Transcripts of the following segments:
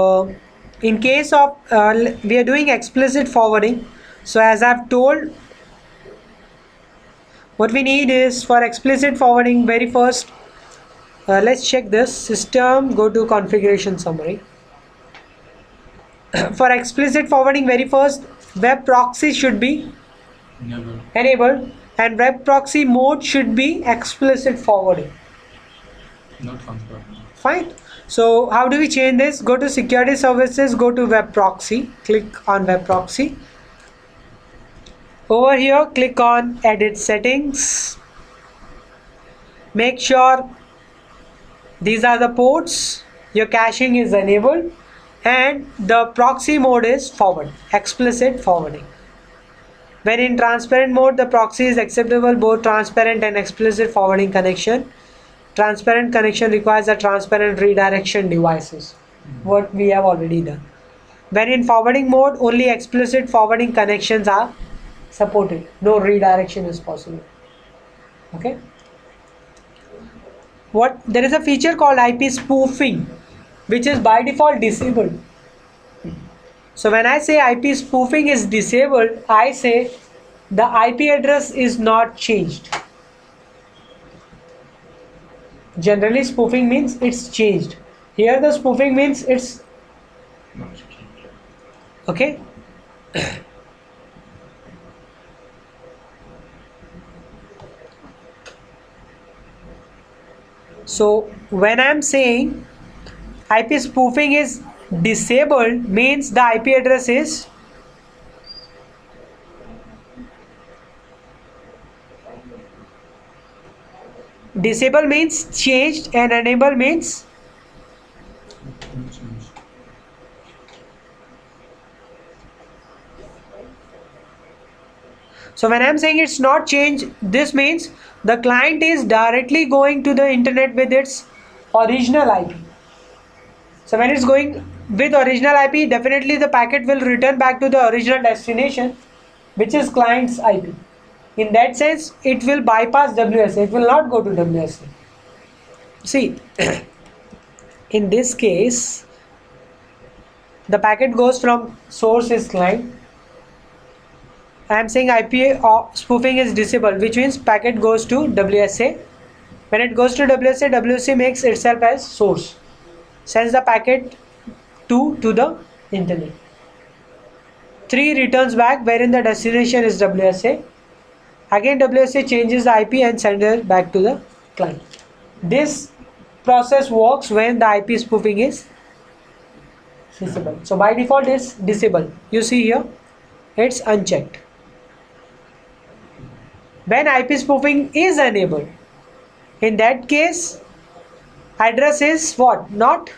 In case of we are doing explicit forwarding, so as I've told, what we need is for explicit forwarding, very first let's check this system, go to configuration summary. For explicit forwarding, very first web proxy should be enabled and web proxy mode should be explicit forwarding. Not transparent. Fine. So how do we change this? Go to security services, go to web proxy, click on web proxy. Over here, click on edit settings. Make sure these are the ports, your caching is enabled, and the proxy mode is forward, explicit forwarding. When in transparent mode, the proxy is acceptable both transparent and explicit forwarding connection. Transparent connection requires a transparent redirection devices, what we have already done. When in forwarding mode, only explicit forwarding connections are supported, no redirection is possible. Okay. There is a feature called IP spoofing, which is by default disabled. So when I say IP spoofing is disabled, I say the IP address is not changed. Generally spoofing means it's changed. Here the spoofing means it's Not changed. okay. So when I'm saying IP spoofing is disabled, means the IP address is disable means changed and enable means Not changed. so when I'm saying it's not changed, this means the client is directly going to the internet with its original IP. So when it's going with original IP, definitely the packet will return back to the original destination, which is client's IP. In that sense, it will bypass WSA, it will not go to WSA. See, in this case, the packet goes from source is client. I am saying IP spoofing is disabled, which means packet goes to WSA. When it goes to WSA, WSA makes itself as source, sends the packet to the internet. 3 returns back wherein the destination is WSA. Again WSA changes the IP and sends it back to the client. This process works when the IP spoofing is disabled. So by default it's disabled. You see here, it's unchecked. When IP spoofing is enabled, in that case address is what? Not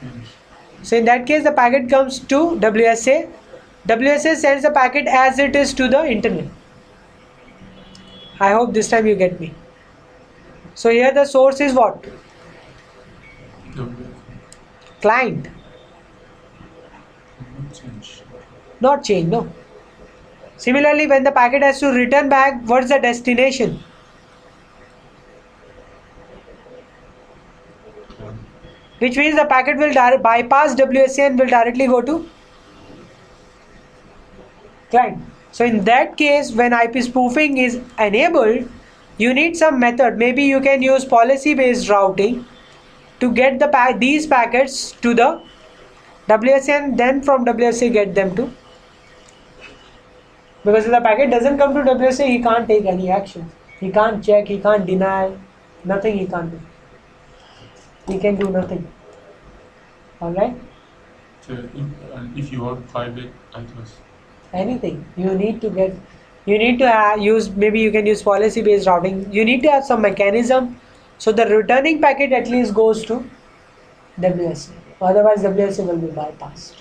Changed. so in that case the packet comes to WSA. WSA sends the packet as it is to the internet. I hope this time you get me. So here the source is what? WSA. Client. Not changed. Not change, no. Similarly, when the packet has to return back, what's the destination? Which means the packet will bypass WSA and will directly go to client. So in that case, when IP spoofing is enabled, you need some method. Maybe you can use policy based routing to get these packets to the WSA and then from WSA get them to, because if the packet doesn't come to WSA, he can't take any action. He can't check, he can't deny, nothing he can't do. He can do nothing. Alright? So if you want private address, Anything. You need to use, maybe you can use policy based routing. You need to have some mechanism so the returning packet at least goes to WSA. Otherwise WSA will be bypassed.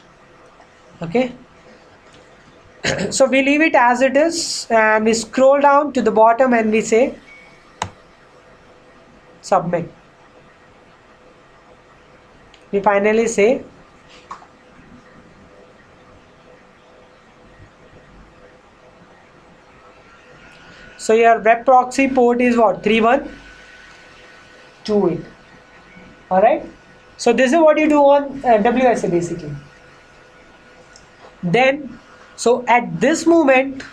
Okay? So we leave it as it is and we scroll down to the bottom and we say submit. We finally say so your web proxy port is what? 3128. Alright? So this is what you do on WSA basically. Then, so at this moment,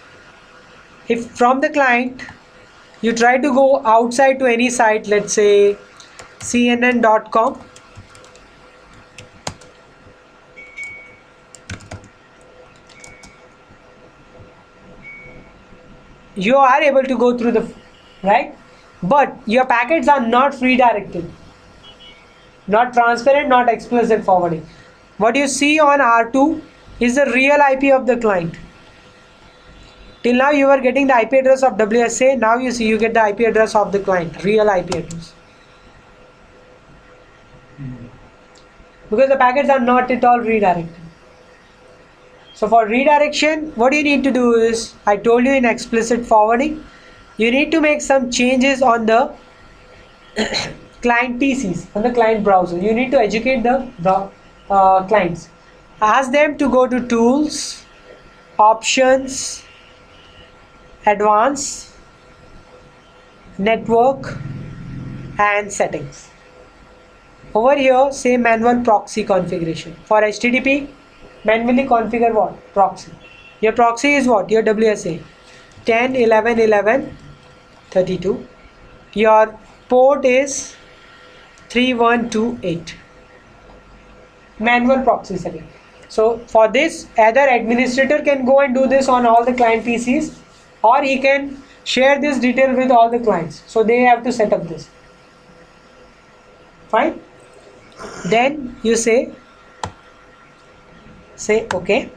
if from the client you try to go outside to any site, let's say cnn.com, you are able to go through the right, but your packets are not redirected, not transparent, not explicit forwarding. What you see on R2 is the real IP of the client. Till now you were getting the IP address of WSA. Now you see you get the IP address of the client, real IP address. Because the packets are not at all redirected. So for redirection, what you need to do is, I told you in explicit forwarding, you need to make some changes on the client PCs, on the client browser. You need to educate the clients. Ask them to go to tools, options, advanced, network, and settings. Over here, say manual proxy configuration. For HTTP, manually configure what? Proxy. Your proxy is what? Your WSA 10.11.11.32. Your port is 3128. Manual proxy setting. So for this, either administrator can go and do this on all the client PCs, or he can share this detail with all the clients. So they have to set up this. Fine. Then you say okay.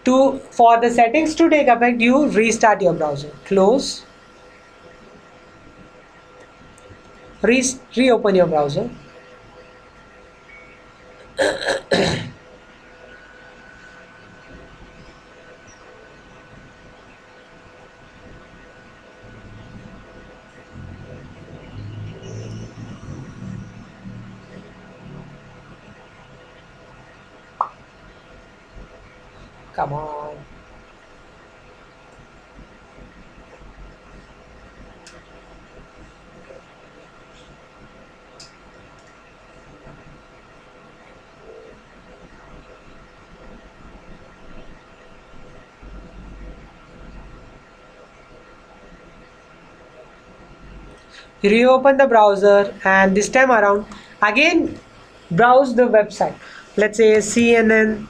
For the settings to take effect, you restart your browser. Close. Reopen your browser. Come on. You reopen the browser, and this time around again browse the website. Let's say cnn.com.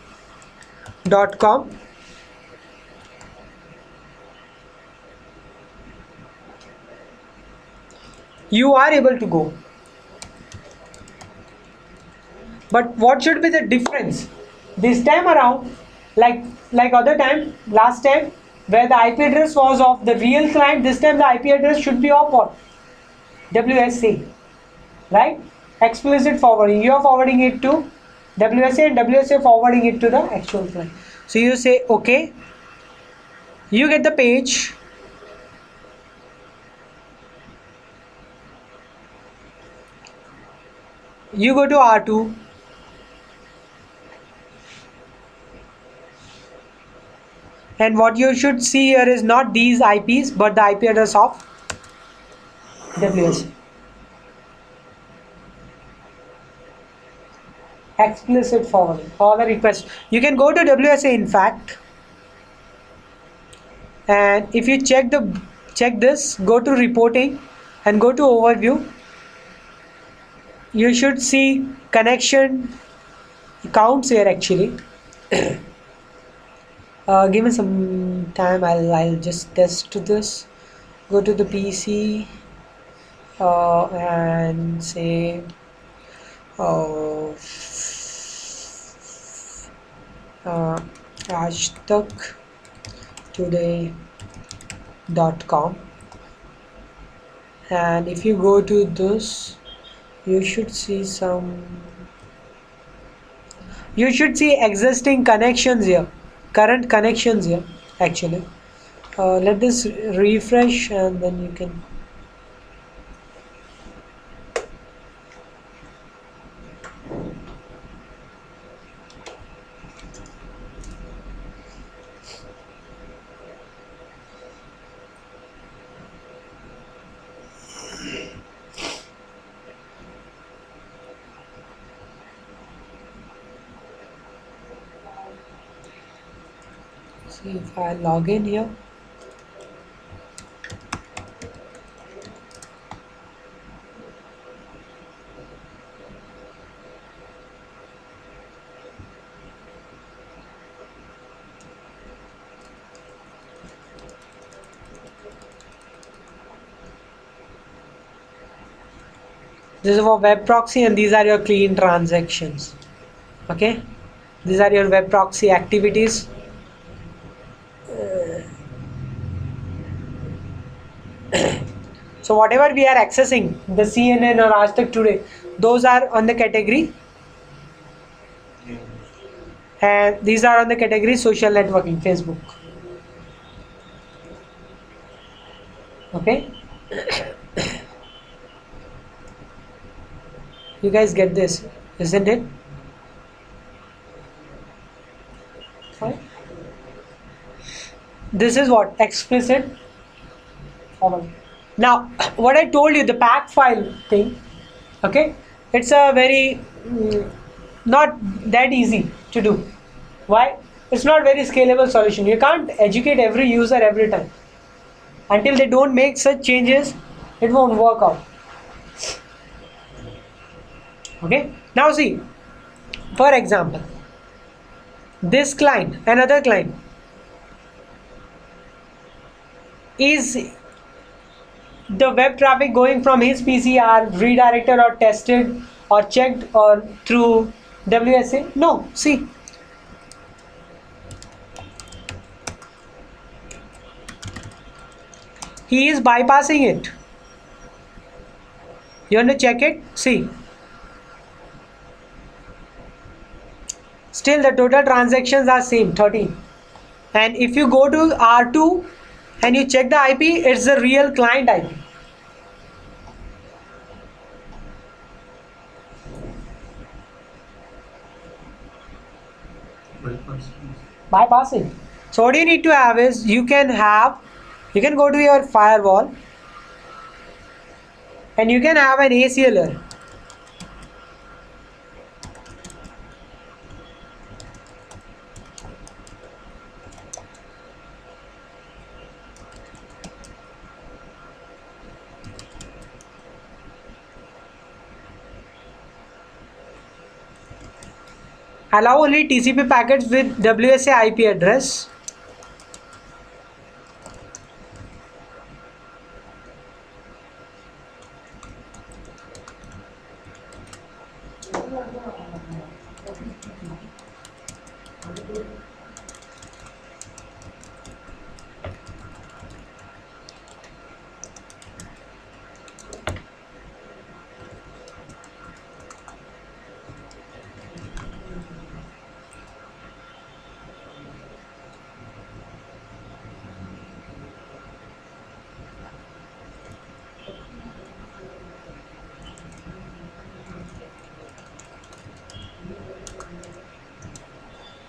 You are able to go, but what should be the difference this time around? Like other time, last time, where the IP address was of the real client, this time the IP address should be of what? WSA, right? Explicit forwarding. You are forwarding it to WSA, and WSA forwarding it to the actual client. So you say okay. You get the page. You go to R2. And what you should see here is not these IPs, but the IP address of WSA. Explicit forwarding. All the requests. You can go to WSA in fact. And if you check this, go to reporting and go to overview. You should see connection counts here actually. Give me some time. I'll just test this. Go to the PC and say hashtag.today.com, and if you go to this, you should see existing connections here, current connections here actually. Let this refresh, and then you can See if I log in here. This is for web proxy, and these are your clean transactions. Okay, these are your web proxy activities. So whatever we are accessing, the CNN or Aaj Tak Today, those are on the category, and these are on the category social networking, Facebook. Okay. You guys get this, isn't it? Fine. This is what? Explicit. Now, what I told you, the pack file thing, okay, it's a very not that easy to do. Why? It's not very scalable solution. You can't educate every user every time. Until they don't make such changes, it won't work out. Okay. Now see, for example, this client, another client, is the web traffic going from his PC are redirected or tested or checked or through WSA? No. See, he is bypassing it. You want to check it? See, still the total transactions are same, 13. And if you go to R2 and you check the IP, it's the real client IP. Bypassing. So what you need to have is you can go to your firewall and you can have an ACLer. Allow only TCP packets with WSA IP address.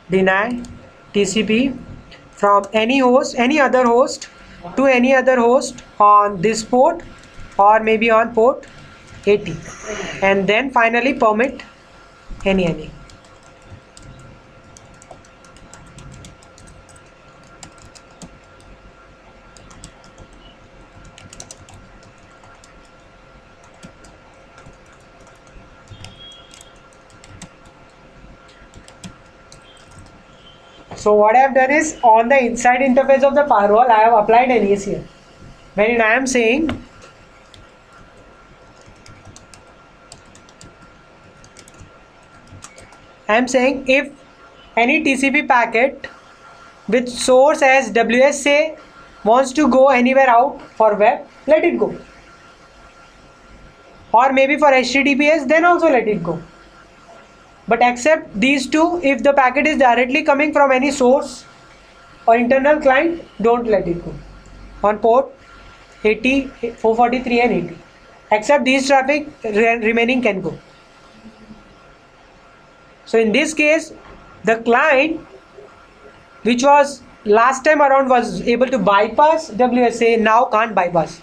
Deny TCP from any other host to any other host on this port or maybe on port 80, and then finally permit any. So what I have done is, on the inside interface of the firewall, I have applied an ACL. When I am saying if any TCP packet with source as WSA wants to go anywhere out for web, let it go. Or maybe for HTTPS, then also let it go. But except these two, if the packet is directly coming from any source or internal client, don't let it go on port 80, 443 and 80. Except these traffic, remaining can go. So in this case, the client which was last time around was able to bypass WSA, now can't bypass.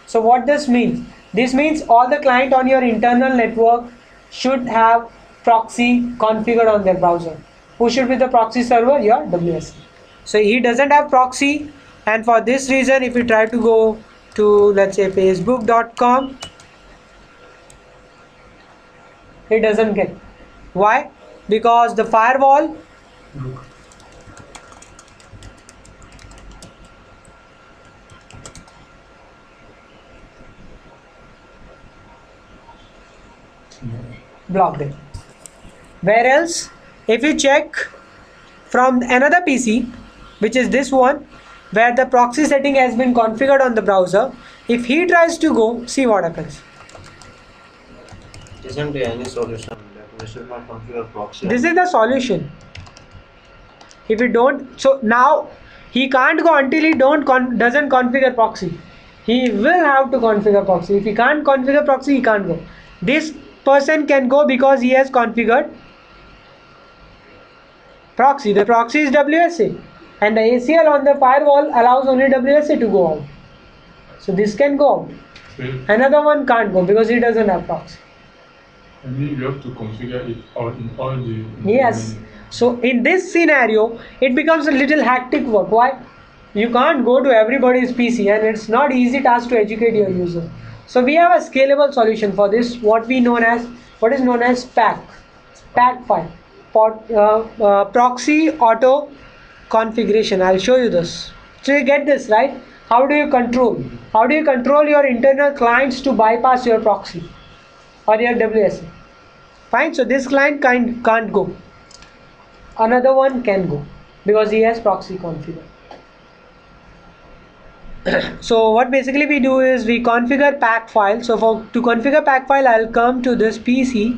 So what this means? This means all the client on your internal network should have proxy configured on their browser. Who should be the proxy server? Your WSA. So he doesn't have proxy, and for this reason if you try to go to, let's say, facebook.com, it doesn't get. Why? Because the firewall blocked it. Where else, if you check from another PC, which is this one, where the proxy setting has been configured on the browser, if he tries to go, see what happens. Isn't there any solution that we should not configure proxy? This is the solution. If you don't, so now he can't go until he doesn't configure proxy. He will have to configure proxy. If he can't configure proxy, he can't go. This person can go because he has configured proxy. The proxy is WSA, and the ACL on the firewall allows only WSA to go out. So this can go out. Another one can't go because he doesn't have proxy. And you have to configure it in all the. Yes. So in this scenario, it becomes a little hectic work. Why? You can't go to everybody's PC, and it's not easy task to educate your user. So we have a scalable solution for this. What is known as PAC file for proxy auto configuration. I'll show you this. So you get this, right? How do you control your internal clients to bypass your proxy or your WSA? Fine. So this client can't go. Another one can go because he has proxy configured. So what basically we do is we configure PAC file. So to configure PAC file, I'll come to this PC.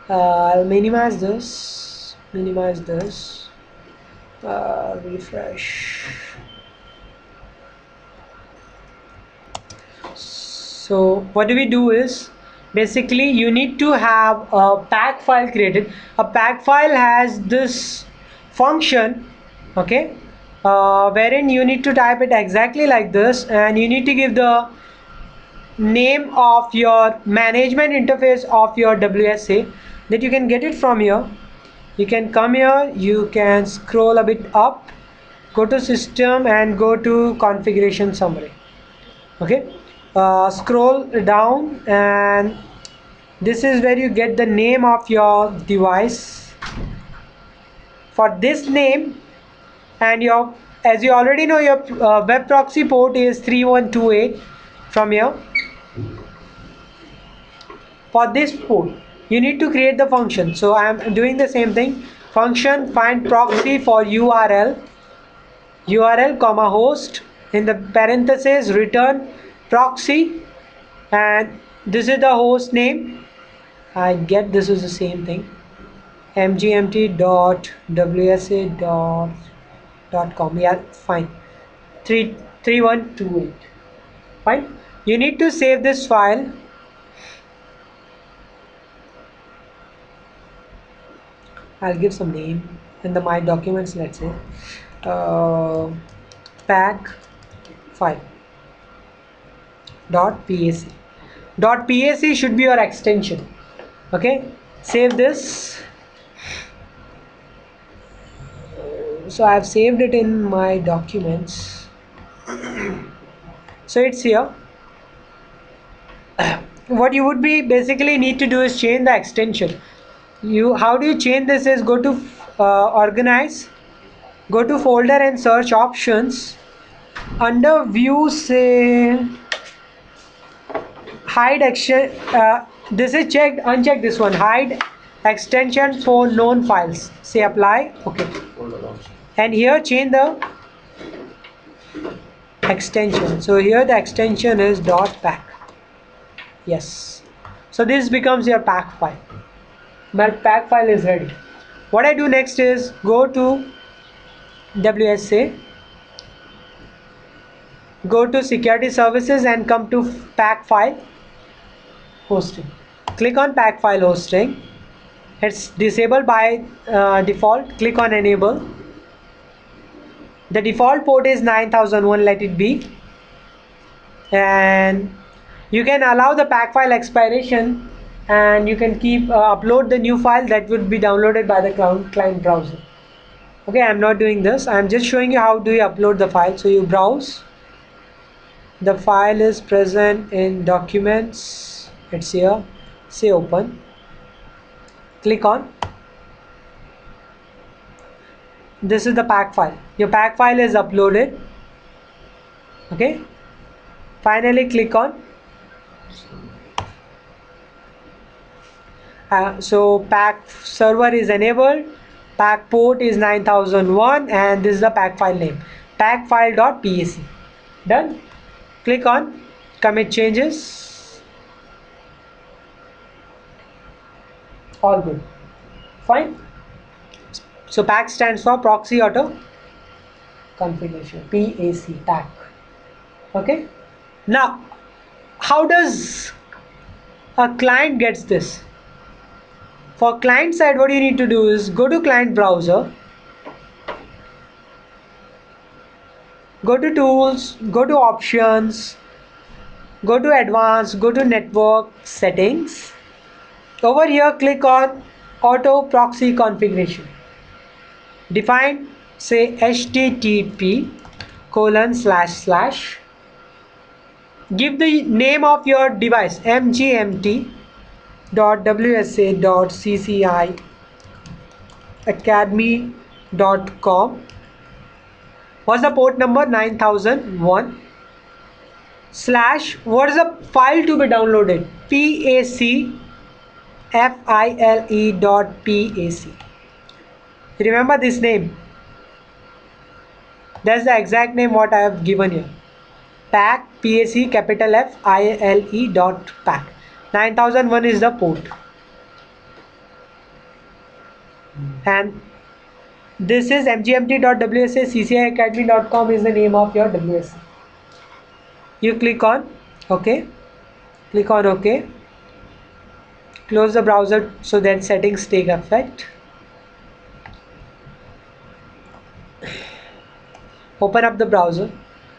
I'll minimize this, refresh. So what do we do is, basically you need to have a PAC file created. A PAC file has this function, okay, wherein you need to type it exactly like this, and you need to give the name of your management interface of your WSA. That you can get it from here. You can come here, you can scroll a bit up, go to system and go to configuration summary. Okay, scroll down, and this is where you get the name of your device. For this name, and as you already know, your web proxy port is 3128 from here. For this port, you need to create the function. So I am doing the same thing. Function find proxy for URL comma host, in the parentheses return proxy, and this is the host name. I get this is the same thing, mgmt.wsa.com. yeah, fine, 3128. Fine. You need to save this file. I'll give some name in the my documents, let's say PAC file .pac should be your extension. Okay, save this. So I've saved it in my documents. So it's here. What you would be basically need to do is change the extension. How do you change this is go to organize, go to folder and search options. Under view, say hide action, this is checked, uncheck this one, hide extensions for known files, say apply. Okay, and here change the extension. So here the extension is .pac. Yes, so this becomes your PAC file. My PAC file is ready. What I do next is go to WSA, go to security services and come to PAC file hosting. Click on PAC file hosting. It's disabled by default. Click on enable. The default port is 9001, let it be, and you can allow the PAC file expiration, and you can keep upload the new file that would be downloaded by the client browser. Okay, I'm not doing this. I'm just showing you how do you upload the file. So you browse. The file is present in documents. It's here. Say open. Click on. This is the pack file. Your pack file is uploaded. Okay. Finally click on. So pack server is enabled. Pack port is 9001 and this is the pack file name. Packfile.pac. Done. Click on commit changes. All good. Fine. So pack stands for proxy auto configuration. PAC. Okay. Now, how does a client gets this? For client side, what you need to do is go to client browser, go to tools, go to options, go to advanced, go to network settings. Over here, click on auto proxy configuration. Define, say http:// give the name of your device mgmt.wsa.cciacademy.com. What's the port number? 9001 / what is the file to be downloaded? pacfile.pac. Remember this name. That's the exact name what I have given here. Pac, PAC, capital F I L E dot pac. 9001 is the port. And this is mgmt.wsa.cciacademy.com is the name of your WSA. You click on OK. Click on OK. Close the browser so that settings take effect. Open up the browser.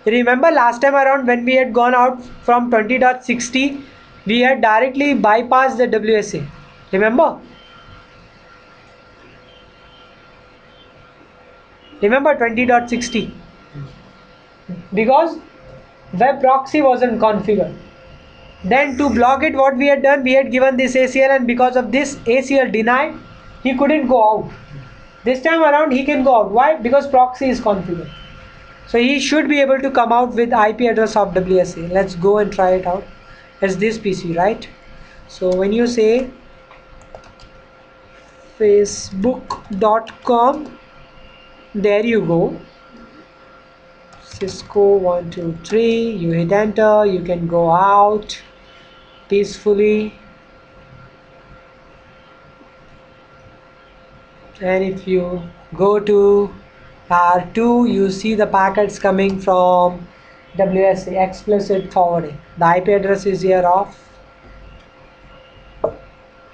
Remember last time around when we had gone out from 20.60, we had directly bypassed the WSA. Remember? Remember 20.60? Because web proxy wasn't configured. Then to block it, what we had done, we had given this ACL, and because of this ACL denied, he couldn't go out. This time around he can go out. Why? Because proxy is configured. So he should be able to come out with IP address of WSA. Let's go and try it out. It's this PC, right? So when you say facebook.com, there you go. Cisco 123, you hit enter, you can go out peacefully. And if you go to R2, you see the packets coming from WSA, explicit forwarding. The IP address is here off.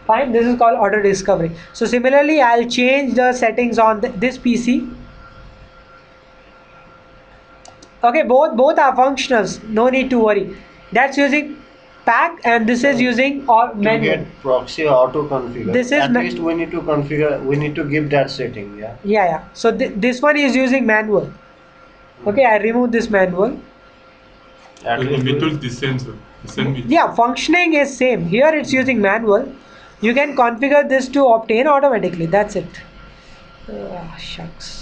Fine, this is called auto discovery. So similarly, I'll change the settings on this PC. Okay, both are functionals, no need to worry. That's using pack and this is using or manual. To get proxy auto configure. This is at least we need to configure. We need to give that setting. Yeah. So this one is using manual. Okay, I remove this manual. Method the same, sir. The same method. Yeah, functioning is same. Here it's using manual. You can configure this to obtain automatically. That's it. Shucks.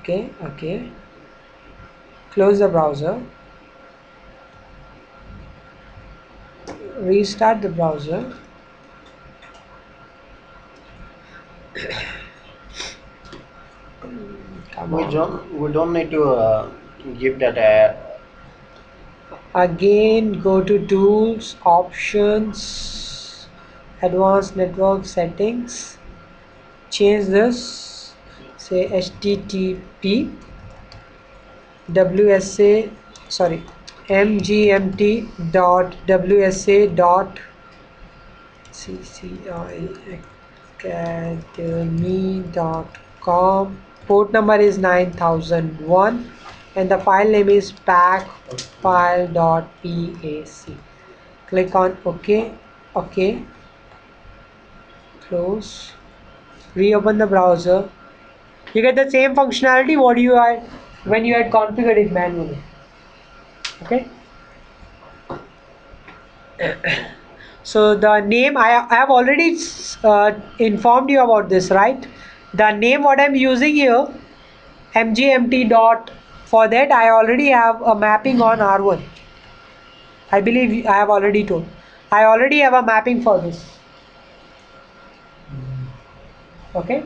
Okay. Close the browser. Restart the browser. We don't need to give that. Again, go to tools, options, advanced network settings. Change this. Say http mgmt.wsa.cciacademy.com. Port number is 9001 and the file name is packfile.pac. Click on OK. Close. reopen the browser, you get the same functionality what you had when you had configured it manually. Okay. So the name I have already informed you about this, right? The name what I'm using here, mgmt dot. For that I already have a mapping on R1. I believe I have already told. I already have a mapping for this. Okay.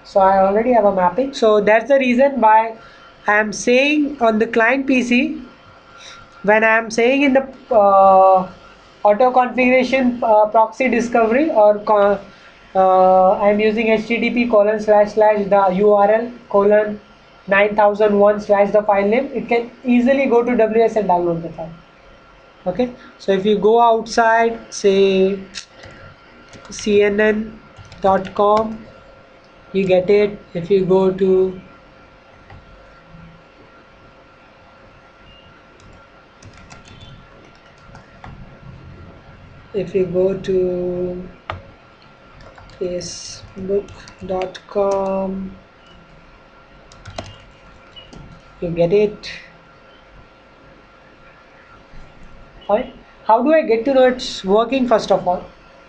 So I already have a mapping. So that's the reason why I am saying on the client PC, when I am saying in the auto configuration proxy discovery or I am using http colon slash slash the URL colon 9001 slash the file name, it can easily go to WS and download the file. Okay, so if you go outside, say cnn.com, you get it. If you go to facebook.com, you get it. Fine. How do I get to know it's working? First of all,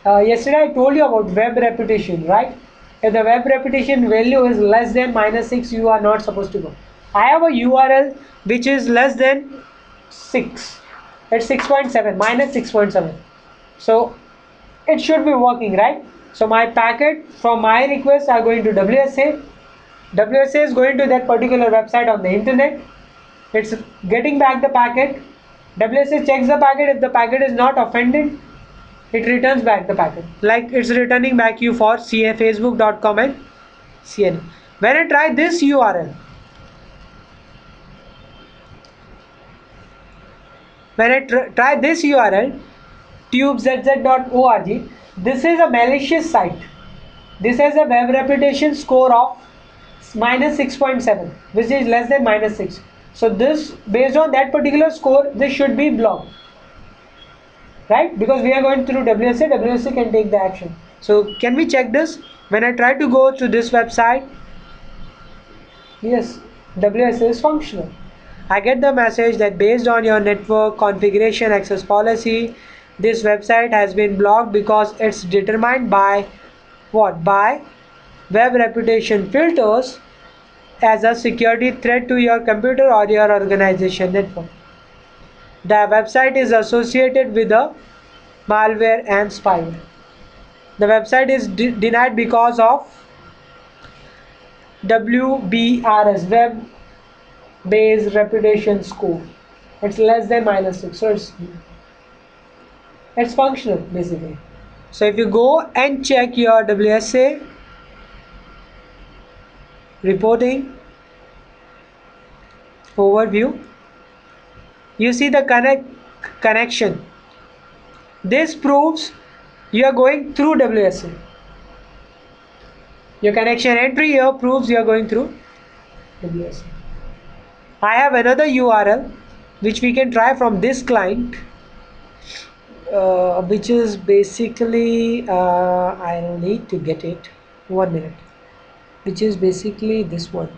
yesterday I told you about web reputation, right? If the web reputation value is less than -6, you are not supposed to go. I have a URL which is less than 6. It's 6.7 -6.7. So it should be working, right? So my packet from my request are going to WSA. WSA is going to that particular website on the internet. It's getting back the packet. WSA checks the packet. If the packet is not offended, it returns back the packet. Like it's returning back you for facebook.com and CNN. When I try this URL, try this URL, tubezz.org, this is a malicious site. This has a web reputation score of -6.7, which is less than -6. So this, based on that particular score, this should be blocked, right? Because we are going through WSA, WSA can take the action. So can we check this? When I try to go to this website, yes, WSA is functional. I get the message that based on your network configuration access policy, this website has been blocked because it's determined by what? By web reputation filters as a security threat to your computer or your organization network. The website is associated with a malware and spyware. The website is denied because of WBRS, web based reputation score. It's less than -6, so it's functional basically. So if you go and check your WSA reporting overview, you see the connection. This proves you are going through WSA. Your connection entry here proves you are going through WSA. I have another URL which we can try from this client, which is basically I need to get it 1 minute, which is basically this one.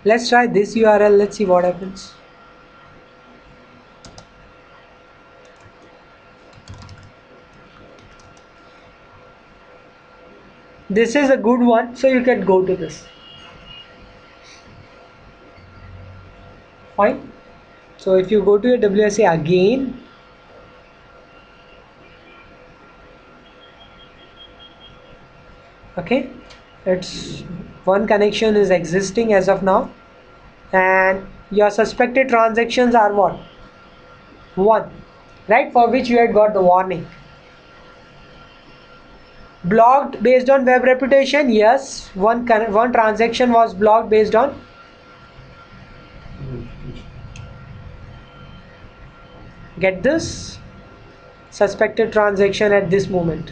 Let's try this URL. Let's see what happens. This is a good one, so you can go to this. Fine. So if you go to your WSA again, okay, it's one connection is existing as of now, and your suspected transactions are what? 1, right? For which you had got the warning. Blocked based on web reputation, yes, one transaction was blocked based on get this suspected transaction at this moment.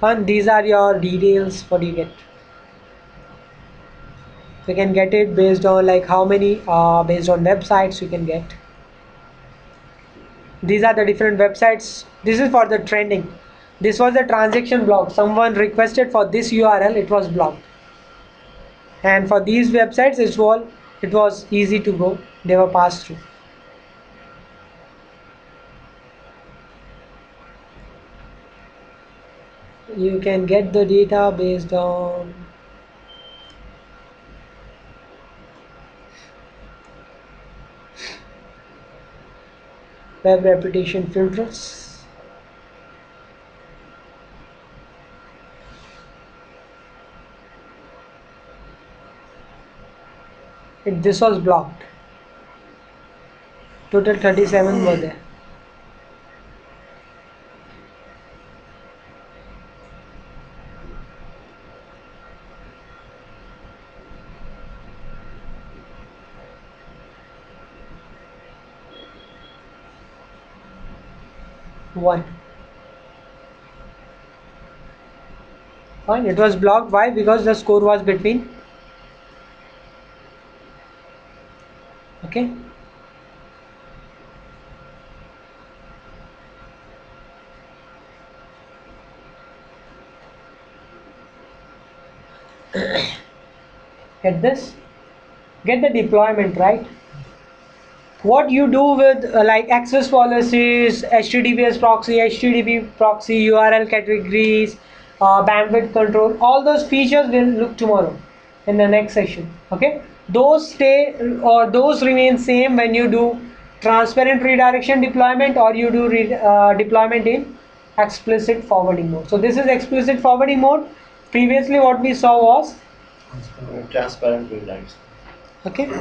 And these are your details. What do you get? We can get it based on like how many based on websites we can get. These are the different websites. This is for the trending. This was the transaction block. Someone requested for this URL, it was blocked. And for these websites it was easy to go. They were passed through. You can get the data based on web reputation filters. This was blocked. Total 37 were there. One. Fine. It was blocked. Why? Because the score was between. Okay. Get this. Get the deployment right. What you do with like access policies, HTTPS proxy, HTTP proxy, URL categories, bandwidth control, all those features will look tomorrow in the next session. Okay, those stay or those remain same when you do transparent redirection deployment or you do deployment in explicit forwarding mode. So this is explicit forwarding mode. Previously what we saw was Transparent redirects. okay.